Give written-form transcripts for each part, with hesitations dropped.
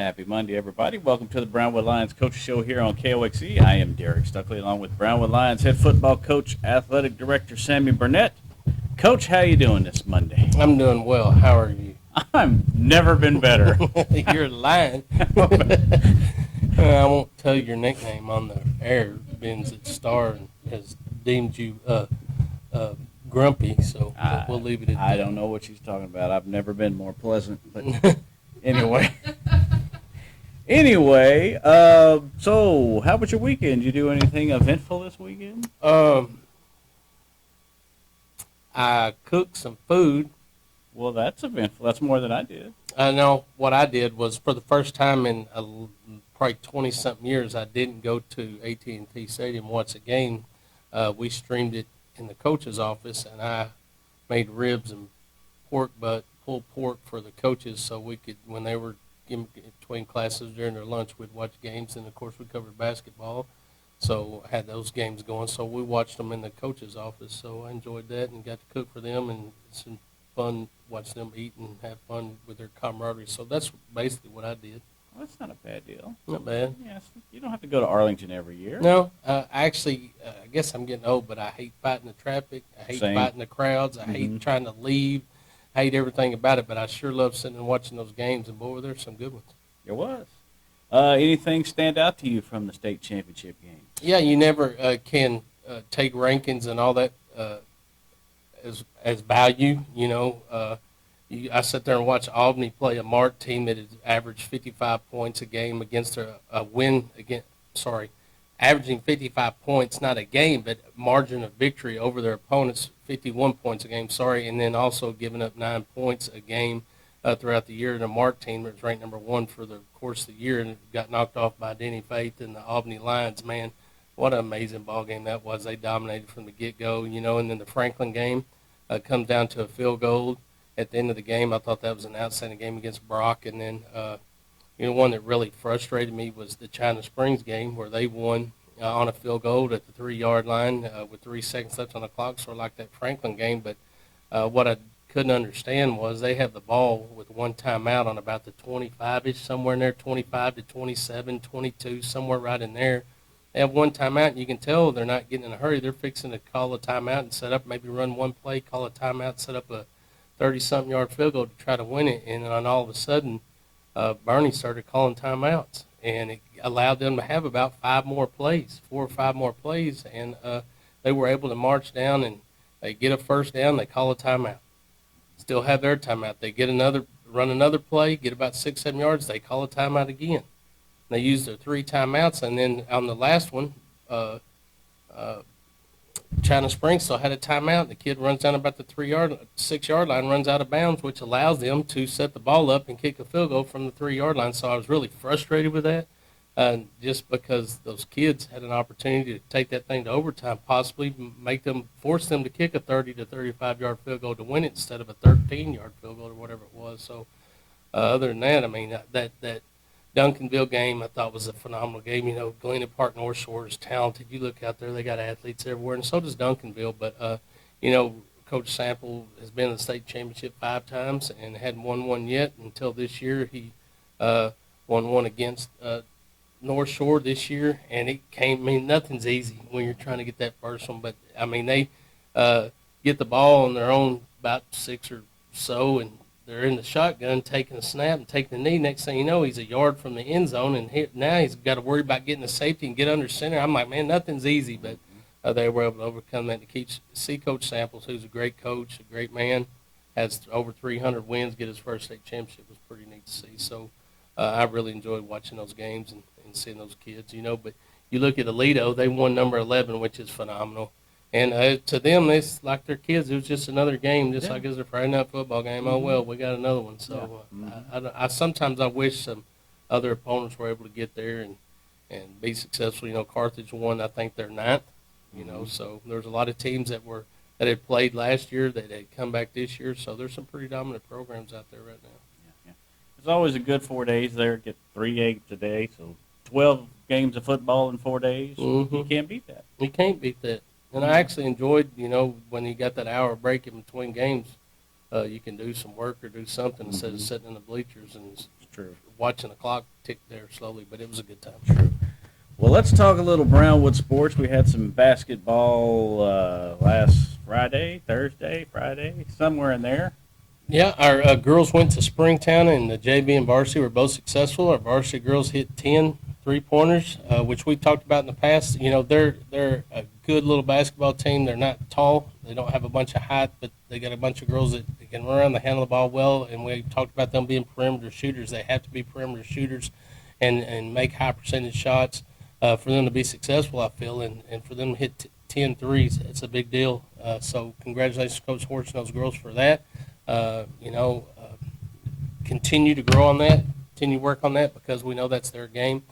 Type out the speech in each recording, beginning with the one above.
Happy Monday, everybody. Welcome to the Brownwood Lions Coach Show here on KOXE. I am Derek Stuckley, along with Brownwood Lions head football coach, athletic director Sammy Burnett. Coach, how you doing this Monday? I'm doing well. How are you? I'm never been better. You're lying. I won't tell your nickname on the air, being that Star has deemed you grumpy, so we'll leave it at that. I don't know what she's talking about. I've never been more pleasant, but anyway. So how was your weekend? Did you do anything eventful this weekend? I cooked some food. Well, that's eventful. That's more than I did. I know what I did was for the first time in probably 20-something years, I didn't go to AT&T Stadium and watch a game. We streamed it in the coach's office, and I made ribs and pulled pork for the coaches so we could, when they were in between classes during their lunch, we'd watch games. And, of course, we covered basketball, so I had those games going. So we watched them in the coach's office, so I enjoyed that and got to cook for them, and it's fun watching them eat and have fun with their camaraderie. So that's basically what I did. Well, that's not a bad deal. Not bad. Yes, you don't have to go to Arlington every year. No, I guess I'm getting old, but I hate fighting the traffic. I hate fighting the crowds. I hate trying to leave. I hate everything about it, but I sure love sitting and watching those games, and boy, there's some good ones. There was. Anything stand out to you from the state championship game? Yeah, you never can take rankings and all that as value. You know, I sat there and watched Albany play a Mart team that had averaged 55 points a game against averaging 55 points, not a game, but margin of victory over their opponents, 51 points a game, and then also giving up 9 points a game throughout the year. The Mart team was ranked number 1 for the course of the year and got knocked off by Denny Faith and the Albany Lions. Man, what an amazing ball game that was. They dominated from the get-go, you know, and then the Franklin game comes down to a field goal at the end of the game. I thought that was an outstanding game against Brock. And then, one that really frustrated me was the China Springs game where they won on a field goal at the 3-yard line with 3 seconds left on the clock, sort of like that Franklin game. But what I couldn't understand was they have the ball with one timeout on about the 25-ish, somewhere in there, 25 to 27, 22, somewhere right in there. They have one timeout, and you can tell they're not getting in a hurry. They're fixing to call a timeout and set up, maybe run one play, call a timeout, set up a 30-something yard field goal to try to win it. And then all of a sudden, Bernie started calling timeouts, and it allowed them to have about 4 or 5 more plays, and they were able to march down and they get a first down, they call a timeout. Still have their timeout. They run another play, get about 6-7 yards, they call a timeout again. They use their 3 timeouts, and then on the last one, China Springs still had a timeout. The kid runs down about the 6-yard line, runs out of bounds, which allows them to set the ball up and kick a field goal from the 3-yard line. So I was really frustrated with that, just because those kids had an opportunity to take that thing to overtime, possibly force them to kick a 30 to 35-yard field goal to win it instead of a 13-yard field goal or whatever it was. So other than that, I mean, that Duncanville game I thought was a phenomenal game. You know, Galena Park North Shore is talented. You look out there, they got athletes everywhere, and so does Duncanville. But, Coach Sample has been in the state championship 5 times and hadn't won one yet until this year. He won one against North Shore this year, and nothing's easy when you're trying to get that first one. But, I mean, they get the ball on their own about 6 or so, and they're in the shotgun, taking a snap and taking the knee. Next thing you know, he's a yard from the end zone, and now he's got to worry about getting the safety and get under center. I'm like, man, nothing's easy, but they were able to overcome that. To see Coach Samples, who's a great coach, a great man, has over 300 wins, get his first state championship was pretty neat to see. So I really enjoyed watching those games and seeing those kids, you know. But you look at Aledo, they won number 11, which is phenomenal. And to them, it's like their kids. It was just another game, just like it's a Friday night football game. Oh, well, we got another one. So I sometimes I wish some other opponents were able to get there and be successful. You know, Carthage won, I think, their 9th. You know, so there's a lot of teams that had played last year that had come back this year. So there's some pretty dominant programs out there right now. Yeah. It's always a good 4 days there. Get 3 games a day, so 12 games of football in 4 days. Mm-hmm. You can't beat that. You can't beat that. And I actually enjoyed, you know, when you got that hour break in between games, you can do some work or do something instead of sitting in the bleachers. And True. watching the clock tick there slowly, but it was a good time. True. Well, let's talk a little Brownwood sports. We had some basketball last Friday, somewhere in there. Yeah, our girls went to Springtown, and the JV and varsity were both successful. Our varsity girls hit 10 3-pointers, which we talked about in the past. You know, they're a good little basketball team. They're not tall. They don't have a bunch of height, but they got a bunch of girls that can run around, they handle the ball well, and we talked about them being perimeter shooters. They have to be perimeter shooters and make high percentage shots for them to be successful, I feel, and for them to hit 10 threes, it's a big deal. So congratulations, Coach Horch and those girls for that. Continue to grow on that, continue to work on that because we know that's their game.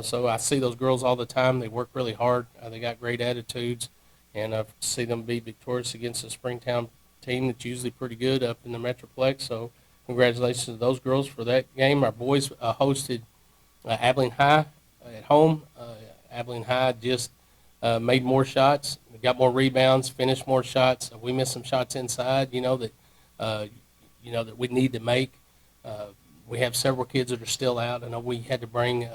So I see those girls all the time. They work really hard. They got great attitudes, and I see them be victorious against a Springtown team that's usually pretty good up in the Metroplex. So congratulations to those girls for that game. Our boys hosted Abilene High at home. Abilene High just made more shots, got more rebounds, finished more shots. We missed some shots inside, that we need to make. We have several kids that are still out. I know we had to bring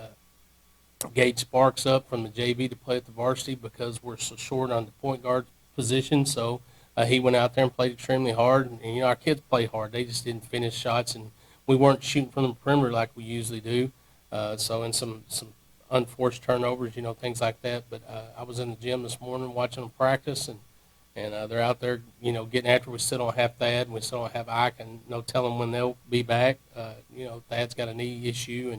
Gage Sparks up from the JV to play at the varsity because we're so short on the point guard position. So he went out there and played extremely hard. And our kids play hard. They just didn't finish shots, and we weren't shooting from the perimeter like we usually do. And some unforced turnovers, things like that. But I was in the gym this morning watching them practice, and they're out there, getting after. We still don't have Thad, and we still don't have Ike, and no telling when they'll be back. Thad's got a knee issue,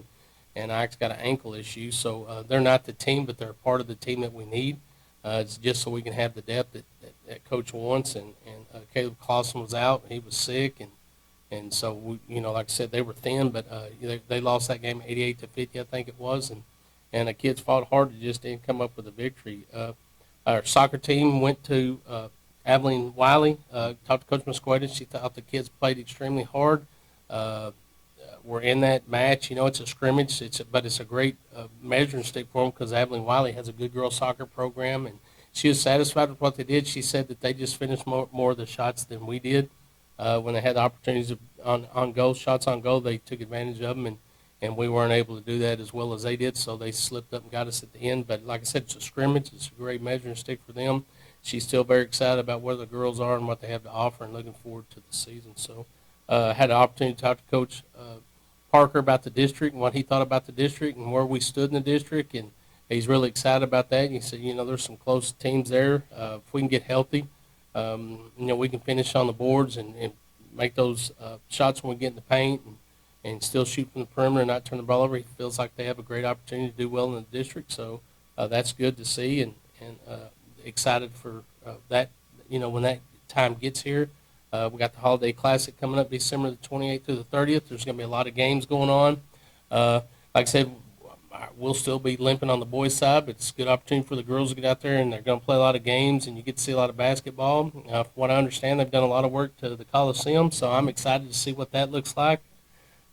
and Ike's got an ankle issue. So they're not the team, but they're a part of the team that we need. It's just so we can have the depth that Coach wants. And Caleb Clausen was out. He was sick, and so, like I said, they were thin, but they lost that game 88-50, I think it was, and the kids fought hard to just didn't come up with a victory. Our soccer team went to Abilene Wiley, talked to Coach Musqueda. She thought the kids played extremely hard. We're in that match. It's a scrimmage, but it's a great measuring stick for them because Abilene Wiley has a good girls soccer program, and she was satisfied with what they did. She said that they just finished more of the shots than we did. When they had the opportunities on goal, shots on goal, they took advantage of them, and we weren't able to do that as well as they did, so they slipped up and got us at the end. But like I said, it's a scrimmage. It's a great measuring stick for them. She's still very excited about where the girls are and what they have to offer and looking forward to the season. So I had an opportunity to talk to Coach Parker about the district and what he thought about the district and where we stood in the district, and he's really excited about that. And he said, there's some close teams there. If we can get healthy, we can finish on the boards and make those shots when we get in the paint and still shoot from the perimeter and not turn the ball over. He feels like they have a great opportunity to do well in the district, so that's good to see, and excited for that, when that time gets here. We got the Holiday Classic coming up December the 28th through the 30th. There's going to be a lot of games going on. Like I said, we'll still be limping on the boys' side, but it's a good opportunity for the girls to get out there, and they're going to play a lot of games, and you get to see a lot of basketball. From what I understand, they've done a lot of work to the Coliseum, so I'm excited to see what that looks like.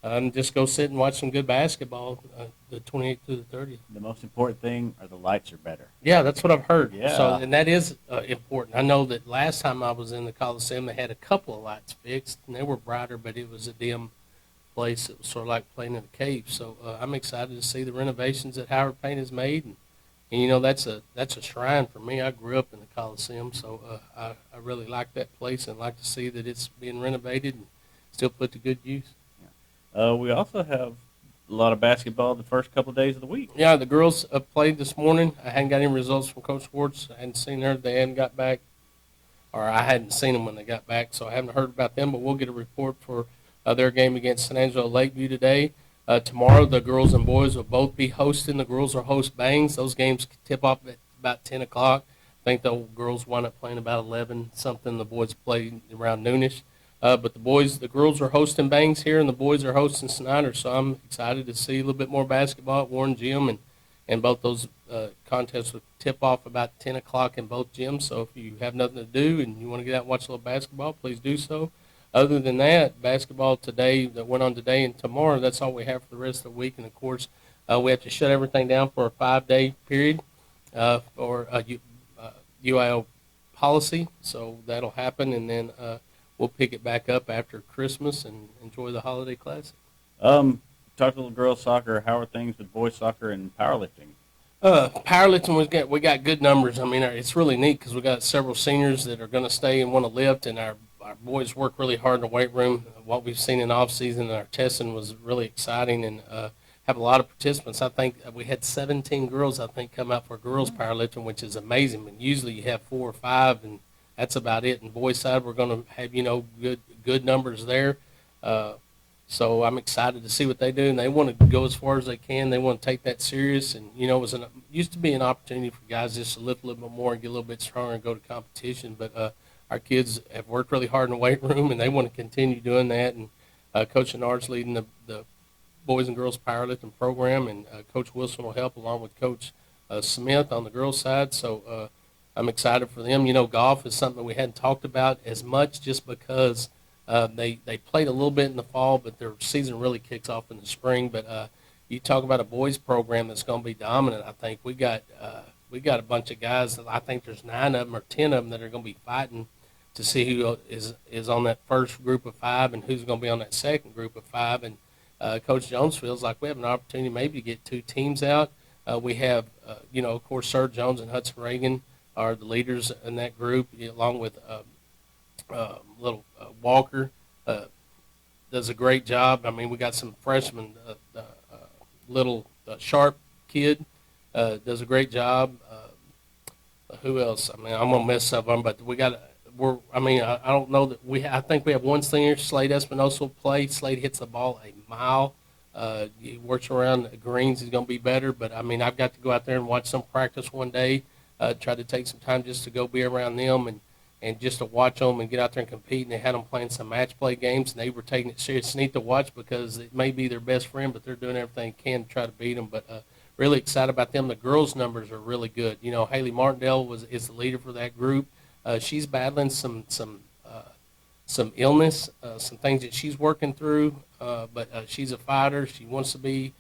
And just go sit and watch some good basketball, the 28th through the 30th. The most important thing are the lights are better. Yeah, that's what I've heard. Yeah. So, and that is important. I know that last time I was in the Coliseum, they had a couple of lights fixed, and they were brighter, but it was a dim place. It was sort of like playing in a cave. So I'm excited to see the renovations that Howard Payne has made, and that's a shrine for me. I grew up in the Coliseum, so I really like that place and like to see that it's being renovated and still put to good use. We also have a lot of basketball the first couple of days of the week. Yeah, the girls played this morning. I hadn't got any results from Coach Schwartz. I hadn't seen her. They hadn't got back, or I hadn't seen them when they got back, so I haven't heard about them. But we'll get a report for their game against San Angelo Lakeview today. Tomorrow, the girls and boys will both be hosting. The girls will host Bangs. Those games tip off at about 10 o'clock. I think the girls wind up playing about 11 something. The boys play around noonish. But the girls are hosting Bangs here, and the boys are hosting Snyder. So I'm excited to see a little bit more basketball at Warren Gym, and both those contests will tip off about 10 o'clock in both gyms. So if you have nothing to do and you want to get out and watch a little basketball, please do so. Other than that, basketball today that went on today and tomorrow, that's all we have for the rest of the week. And, of course, we have to shut everything down for a 5-day period for UIL policy. So that'll happen, and then we'll pick it back up after Christmas and enjoy the Holiday Classic. talk a little girls soccer. How are things with boys soccer and powerlifting? Powerlifting, we got good numbers. I mean, it's really neat because we got several seniors that are going to stay and want to lift, and our boys work really hard in the weight room. What we've seen in off season and our testing was really exciting, and have a lot of participants. I think we had 17 girls, I think, come out for girls powerlifting, which is amazing. But usually you have 4 or 5, and that's about it. And boys side, we're going to have good numbers there. So I'm excited to see what they do, and they want to go as far as they can. They want to take that serious, and it used to be an opportunity for guys just to lift a little bit more and get a little bit stronger and go to competition. But our kids have worked really hard in the weight room, and they want to continue doing that. And Coach Annard's leading the boys and girls powerlifting program, and Coach Wilson will help along with Coach Smith on the girls side. So I'm excited for them. Golf is something we hadn't talked about as much just because they played a little bit in the fall, but their season really kicks off in the spring. But you talk about a boys program that's going to be dominant. I think we got a bunch of guys. I think there's 9 of them or 10 of them that are going to be fighting to see who is on that first group of 5 and who's going to be on that second group of 5. And Coach Jones feels like we have an opportunity maybe to get 2 teams out. We have, of course, Sir Jones and Hudson Reagan are the leaders in that group, along with little Walker does a great job. I mean, we got some freshmen. Little Sharp kid does a great job. Who else? I mean, I'm gonna mess up on, but I don't know that I think we have one senior, Slade Espinosa, will play. Slade hits the ball a mile. He works around the greens. He's gonna be better. But I mean, I've got to go out there and watch some practice one day. Try to take some time just to go be around them and just to watch them and get out there and compete. And they had them playing some match play games, and they were taking it serious. It's neat to watch because it may be their best friend, but they're doing everything they can to try to beat them. But really excited about them. The girls' numbers are really good. Haley Martindale is the leader for that group. She's battling some illness, some things that she's working through, but she's a fighter. She wants to be,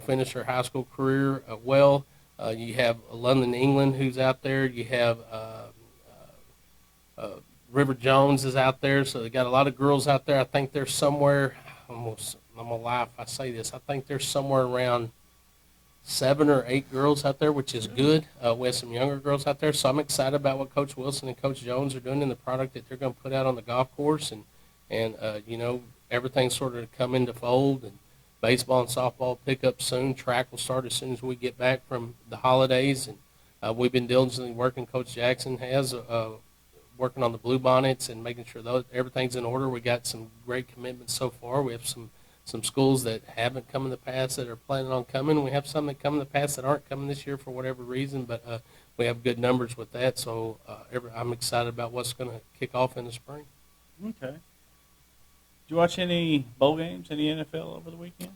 finish her high school career well. You have London, England, who's out there. You have River Jones is out there, so they got a lot of girls out there. I think they're somewhere, I'm going to lie if I say this, I think there's somewhere around 7 or 8 girls out there, which is good. We have some younger girls out there, so I'm excited about what Coach Wilson and Coach Jones are doing in the product that they're going to put out on the golf course, and everything's sort of come into fold, and baseball and softball pick up soon. Track will start as soon as we get back from the holidays, and we've been diligently working. Coach Jackson has working on the blue bonnets and making sure everything's in order. We got some great commitments so far. We have some schools that haven't come in the past that are planning on coming. We have some that come in the past that aren't coming this year for whatever reason, but we have good numbers with that. So I'm excited about what's going to kick off in the spring. Okay. Did you watch any bowl games, any NFL over the weekend?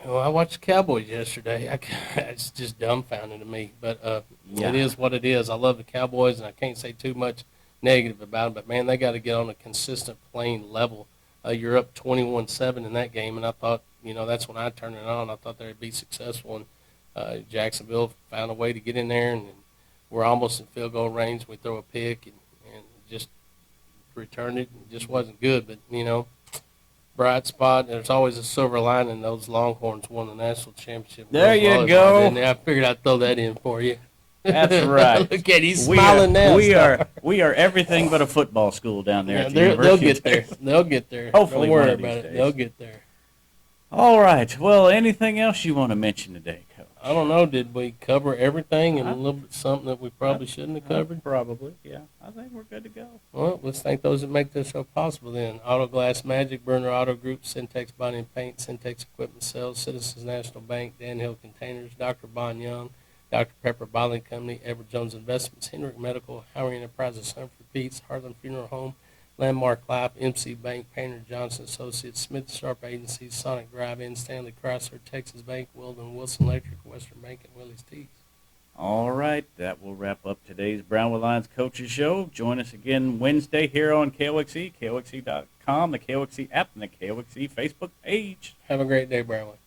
Well, I watched the Cowboys yesterday. It's just dumbfounding to me, but It is what it is. I love the Cowboys, and I can't say too much negative about them, but, man, they got to get on a consistent playing level. You're up 21-7 in that game, and I thought, that's when I turned it on. I thought they'd be successful, and Jacksonville found a way to get in there, and we're almost in field goal range. We throw a pick and just returned it. It just wasn't good, but, bright spot. There's always a silver lining. Those Longhorns won the national championship. There you go. I figured I'd throw that in for you. That's right. Look at he's smiling now. We are everything but a football school down there. At the they'll University get there. Texas. They'll get there. Hopefully, don't worry one of about these it. days. They'll get there. All right. Well, anything else you want to mention today, Coach? I don't know. Did we cover everything and a little bit something that we probably shouldn't have covered? Probably. Yeah. I think we're good to go. Well, let's thank those that make this show possible then. Auto Glass Magic, Burner Auto Group, Syntex Body and Paint, Syntex Equipment Sales, Citizens National Bank, Dan Hill Containers, Dr. Bon Young, Dr. Pepper Bottling Company, Edward Jones Investments, Hendrick Medical, Howard Enterprises, Humphrey Pete's, Heartland Funeral Home, Landmark Life, MC Bank, Painter Johnson Associates, Smith Sharp Agencies, Sonic Drive-In, Stanley Chrysler, Texas Bank, Weldon Wilson Electric, Western Bank, and Willie's Teas. All right, that will wrap up today's Brownwood Lions Coaches Show. Join us again Wednesday here on KOXE, KOXE.com, the KOXE app, and the KOXE Facebook page. Have a great day, Brownwood.